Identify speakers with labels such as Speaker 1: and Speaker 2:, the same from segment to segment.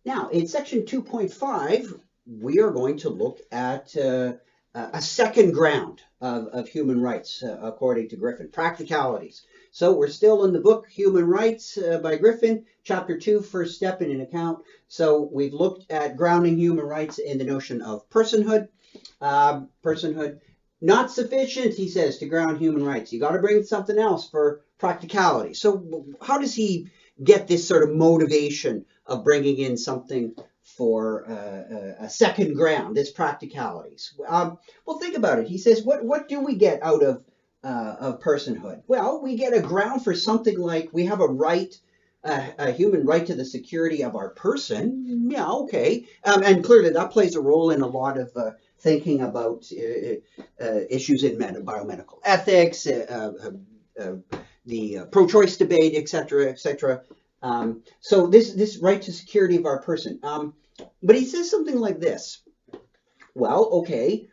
Speaker 1: Now, in section 2.5, we are going to look at a second ground of human rights, according to Griffin, practicalities. So we're still in the book Human Rights by Griffin, chapter 2, first step in an account. So we've looked at grounding human rights in the notion of personhood. Personhood, not sufficient, he says, to ground human rights. You got to bring something else for practicality. So how does he get this sort of motivation of bringing in something for a second ground, this practicalities? Well, think about it. He says, what do we get out of personhood? Well, we get a ground for something like we have a right, a human right to the security of our person. Yeah, okay. And clearly that plays a role in a lot of thinking about issues in biomedical ethics, the pro-choice debate, etc., etc. So this right to security of our person. But he says something like this. Well, okay.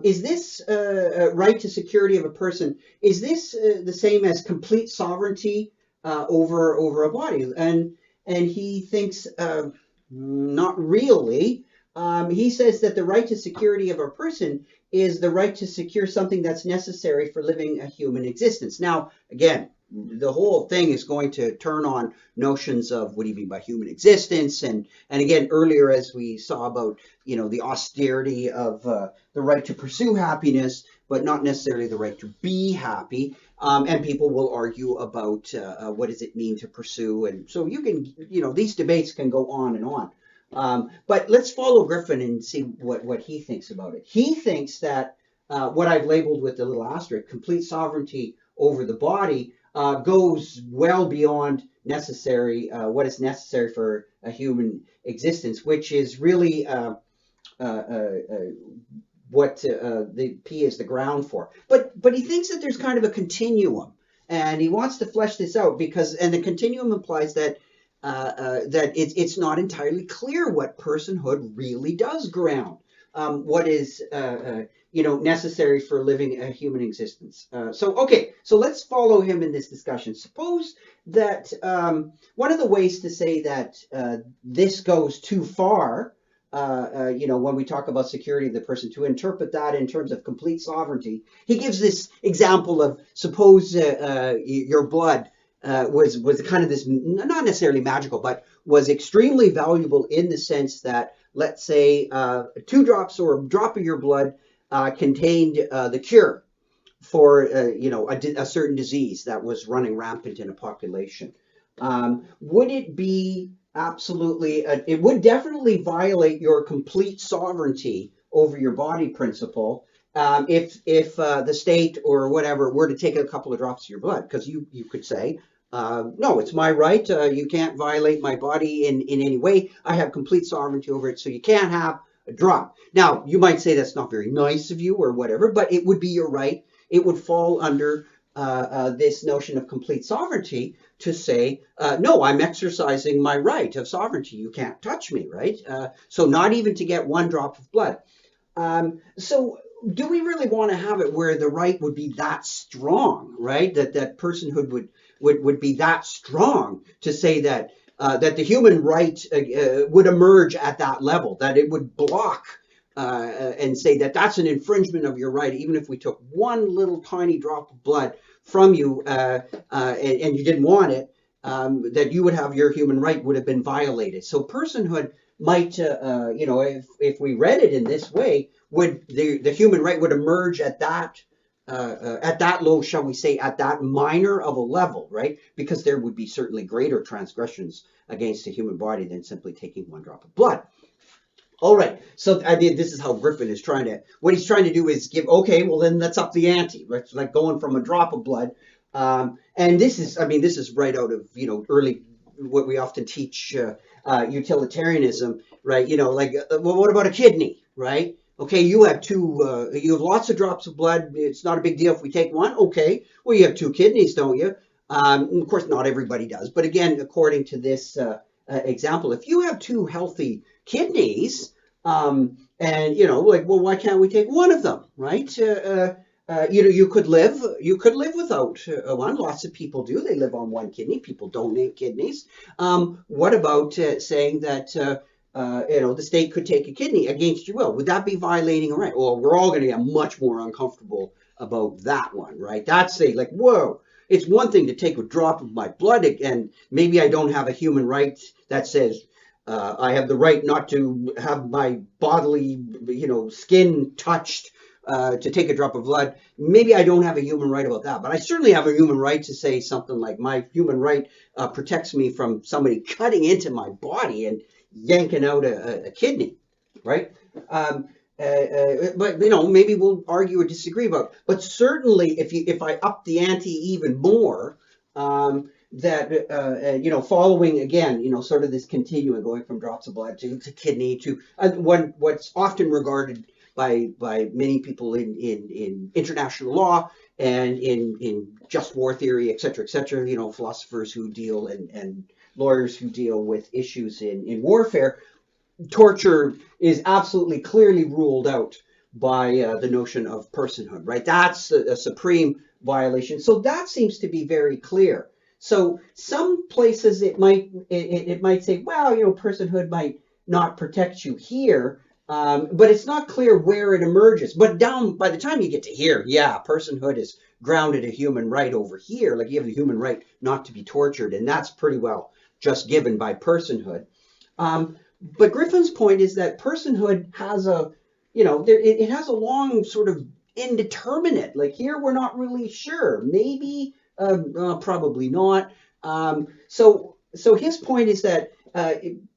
Speaker 1: Is this right to security of a person? Is this the same as complete sovereignty over a body? And he thinks not really. He says that the right to security of a person is the right to secure something that's necessary for living a human existence. Now, again, the whole thing is going to turn on notions of what do you mean by human existence, and again earlier as we saw about the austerity of the right to pursue happiness, but not necessarily the right to be happy. And people will argue about what does it mean to pursue, and so you can these debates can go on and on. But let's follow Griffin and see what he thinks about it. He thinks that what I've labeled with the little asterisk, complete sovereignty over the body, goes well beyond what is necessary for a human existence, which is really what the P is the ground for. But he thinks that there's kind of a continuum, and he wants to flesh this out and the continuum implies that that it's not entirely clear what personhood really does ground. What is necessary for living a human existence. So let's follow him in this discussion. Suppose that one of the ways to say that this goes too far, when we talk about security of the person, to interpret that in terms of complete sovereignty, he gives this example of suppose your blood was kind of this, not necessarily magical, but was extremely valuable in the sense that, let's say, 2 drops or a drop of your blood contained the cure for a certain disease that was running rampant in a population. Would it be absolutely? It would definitely violate your complete sovereignty over your body principle if the state or whatever were to take a couple of drops of your blood, because you could say, no, it's my right. You can't violate my body in any way. I have complete sovereignty over it, so you can't have a drop. Now, you might say that's not very nice of you or whatever, but it would be your right. It would fall under this notion of complete sovereignty to say, no, I'm exercising my right of sovereignty. You can't touch me, right? So not even to get 1 drop of blood. So do we really want to have it where the right would be that strong, right? That personhood would be that strong to say that that the human right would emerge at that level, that it would block and say that that's an infringement of your right, even if we took 1 little tiny drop of blood from you and you didn't want it, that you would have your human right would have been violated. So personhood might, if we read it in this way, would the human right would emerge at that low, shall we say, at that minor of a level, right? Because there would be certainly greater transgressions against the human body than simply taking 1 drop of blood. All right, so this is how Griffin is what he's trying to do is give, okay, well then let's up the ante, right? It's like going from a drop of blood. And this is right out of, early, what we often teach utilitarianism, right? Well, what about a kidney, right? Okay, you have lots of drops of blood. It's not a big deal if we take 1. Okay, well, you have 2 kidneys, don't you? Of course, not everybody does. But again, according to this example, if you have 2 healthy kidneys, and well, why can't we take 1 of them, right? you could live without one. Lots of people do. They live on one kidney. People donate kidneys. What about saying that the state could take a kidney against your will? Would that be violating a right? Well, we're all going to get much more uncomfortable about that one, right? That's like, whoa. It's one thing to take a drop of my blood, and maybe I don't have a human right that says I have the right not to have my bodily, skin touched to take a drop of blood. Maybe I don't have a human right about that, but I certainly have a human right to say something like my human right protects me from somebody cutting into my body and yanking out a kidney, right? But maybe we'll argue or disagree about it. But certainly, if I up the ante even more, following again, sort of this continuum going from drops of blood to kidney to what's often regarded by many people in international law and in just war theory, et cetera, philosophers who deal and lawyers who deal with issues in warfare. Torture is absolutely clearly ruled out by the notion of personhood, right? That's a supreme violation. So that seems to be very clear. So some places it might say, well, personhood might not protect you here, but it's not clear where it emerges. But down by the time you get to here, yeah, personhood is grounded a human right over here. Like you have the human right not to be tortured, and that's pretty well just given by personhood. But Griffin's point is that personhood has it has a long sort of indeterminate. Like here, we're not really sure. Maybe, probably not. So his point is that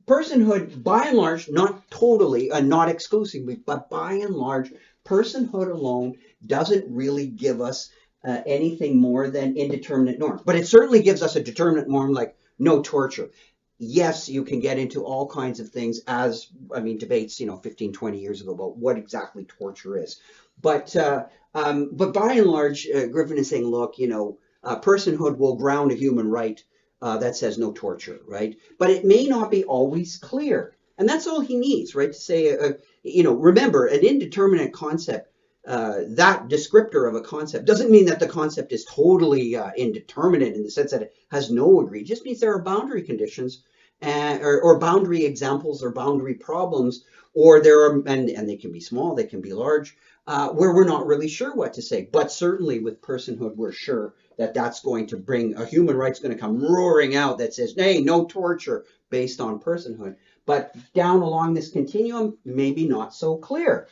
Speaker 1: personhood, by and large, not totally, not exclusively, but by and large, personhood alone doesn't really give us anything more than indeterminate norms. But it certainly gives us a determinate norm like no torture. Yes, you can get into all kinds of things debates, 15, 20 years ago about what exactly torture is. But by and large, Griffin is saying, look, personhood will ground a human right that says no torture, right? But it may not be always clear. And that's all he needs, right? To say, remember, an indeterminate concept, that descriptor of a concept doesn't mean that the concept is totally indeterminate in the sense that it has no degree. It just means there are boundary conditions or boundary examples or boundary problems, or there are, and they can be small, they can be large, where we're not really sure what to say. But certainly with personhood, we're sure that that's going to bring a human right's going to come roaring out that says, hey, no torture based on personhood. But down along this continuum, maybe not so clear.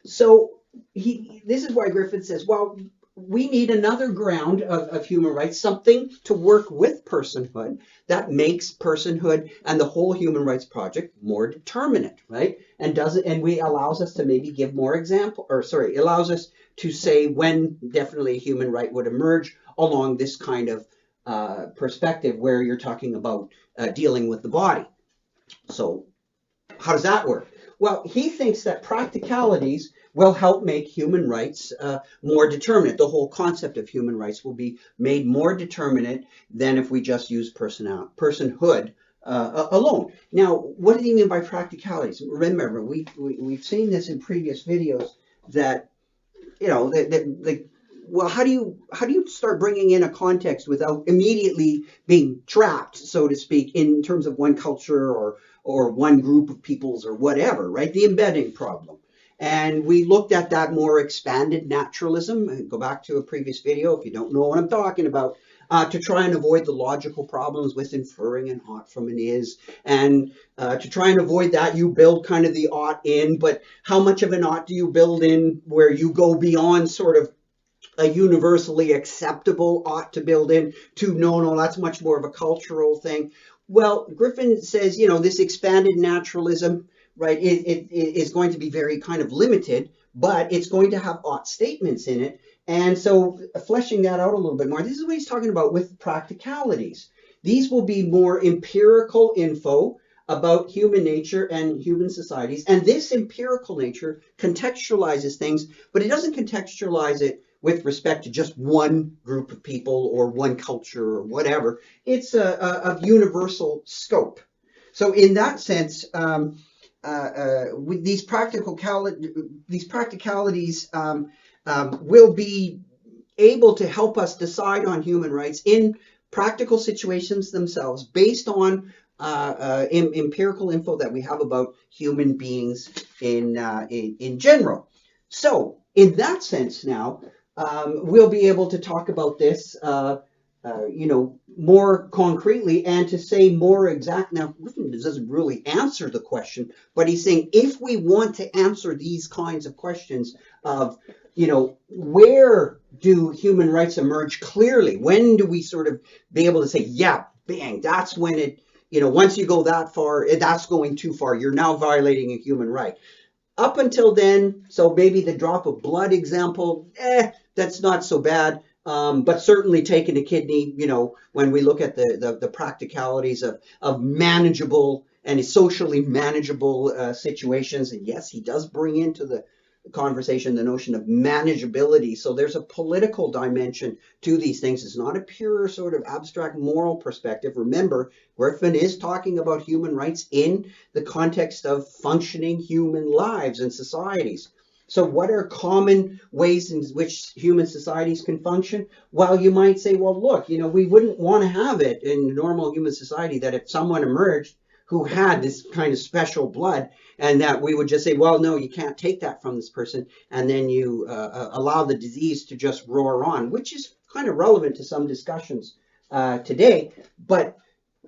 Speaker 1: So this is why Griffin says, well, we need another ground of human rights, something to work with personhood that makes personhood and the whole human rights project more determinate, right? And allows us to maybe give more allows us to say when definitely a human right would emerge along this kind of perspective where you're talking about dealing with the body. So how does that work? Well, he thinks that practicalities will help make human rights more determinate. The whole concept of human rights will be made more determinate than if we just use personhood alone. Now, what did he mean by practicalities? Remember, we've seen this in previous videos that, well, how do you start bringing in a context without immediately being trapped, so to speak, in terms of one culture or one group of peoples or whatever, right? The embedding problem. And we looked at that more expanded naturalism. Go back to a previous video if you don't know what I'm talking about, to try and avoid the logical problems with inferring an ought from an is. And to try and avoid that, you build kind of the ought in, but how much of an ought do you build in where you go beyond sort of a universally acceptable ought to build in to no, that's much more of a cultural thing. Well, Griffin says, this expanded naturalism, right, it is going to be very kind of limited, but it's going to have ought statements in it. And so fleshing that out a little bit more, this is what he's talking about with practicalities. These will be more empirical info about human nature and human societies. And this empirical nature contextualizes things, but it doesn't contextualize it with respect to just one group of people or one culture or whatever. It's of universal scope. So in that sense, with these practicalities will be able to help us decide on human rights in practical situations themselves based on empirical info that we have about human beings in general. So in that sense now, we'll be able to talk about this more concretely and to say more exact. Now, Griffin doesn't really answer the question, but he's saying if we want to answer these kinds of questions of, where do human rights emerge clearly? When do we sort of be able to say, yeah, bang, that's when it, once you go that far, that's going too far. You're now violating a human right. Up until then, so maybe the drop of blood example, that's not so bad. But certainly taking a kidney, when we look at the practicalities of manageable and socially manageable situations, and yes, he does bring into the conversation the notion of manageability. So there's a political dimension to these things. It's not a pure sort of abstract moral perspective. Remember, Griffin is talking about human rights in the context of functioning human lives and societies. So what are common ways in which human societies can function? Well, you might say, well, look, we wouldn't want to have it in normal human society that if someone emerged who had this kind of special blood, and that we would just say, well, no, you can't take that from this person, and then you allow the disease to just roar on, which is kind of relevant to some discussions today, but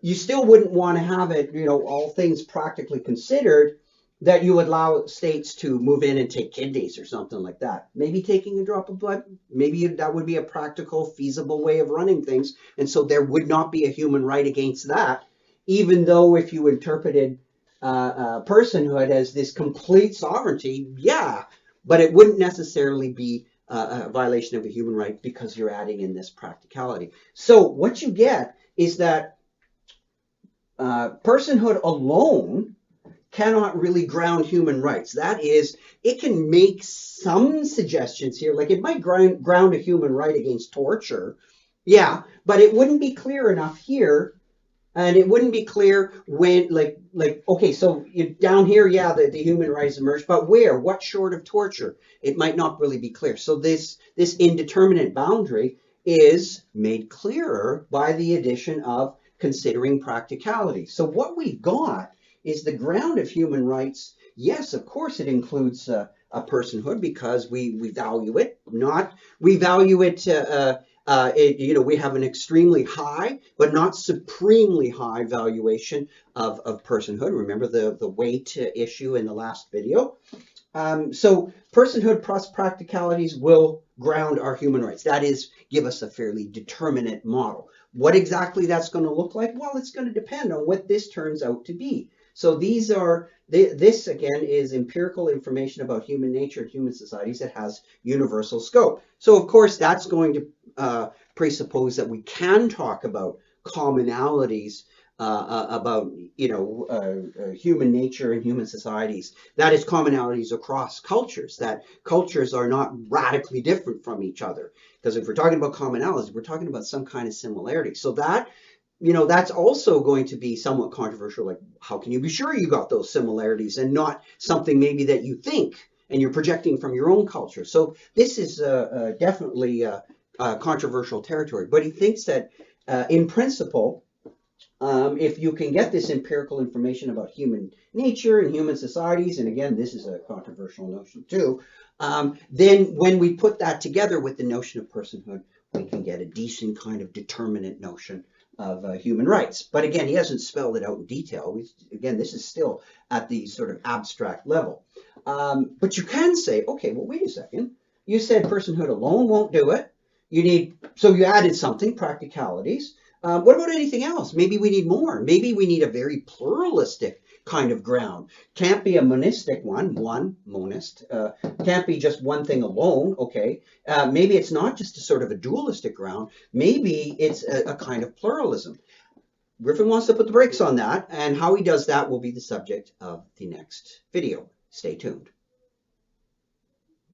Speaker 1: you still wouldn't want to have it, all things practically considered, that you would allow states to move in and take kidneys or something like that. Maybe taking a drop of blood, maybe that would be a practical, feasible way of running things, and so there would not be a human right against that, even though if you interpreted personhood as this complete sovereignty, yeah, but it wouldn't necessarily be a violation of a human right because you're adding in this practicality. So what you get is that personhood alone cannot really ground human rights. That is, it can make some suggestions here, like it might ground a human right against torture, yeah, but it wouldn't be clear enough here. And it wouldn't be clear when, okay, so down here, yeah, the human rights emerge, but where? What short of torture? It might not really be clear. So this indeterminate boundary is made clearer by the addition of considering practicality. So what we've got is the ground of human rights. Yes, of course, it includes a personhood because we value it. We value it. We have an extremely high, but not supremely high valuation of personhood. Remember the weight issue in the last video. So personhood plus practicalities will ground our human rights. That is, give us a fairly determinate model. What exactly that's going to look like? Well, it's going to depend on what this turns out to be. So this again is empirical information about human nature and human societies that has universal scope. So of course that's going to presuppose that we can talk about commonalities about human nature and human societies. That is commonalities across cultures, that cultures are not radically different from each other. Because if we're talking about commonalities, we're talking about some kind of similarity. So that that's also going to be somewhat controversial. Like, how can you be sure you got those similarities and not something maybe that you think and you're projecting from your own culture? So this is definitely controversial territory. But he thinks that in principle, if you can get this empirical information about human nature and human societies, and again, this is a controversial notion too, then when we put that together with the notion of personhood, we can get a decent kind of determinate notion of human rights. But again, he hasn't spelled it out in detail. Again, this is still at the sort of abstract level. But you can say, okay, well, wait a second. You said personhood alone won't do it. So you added something, practicalities. What about anything else? Maybe we need more. Maybe we need a very pluralistic kind of ground. Can't be a monistic one monist. Can't be just one thing alone, okay? Maybe it's not just a sort of a dualistic ground. Maybe it's a kind of pluralism. Griffin wants to put the brakes on that, and how he does that will be the subject of the next video. Stay tuned.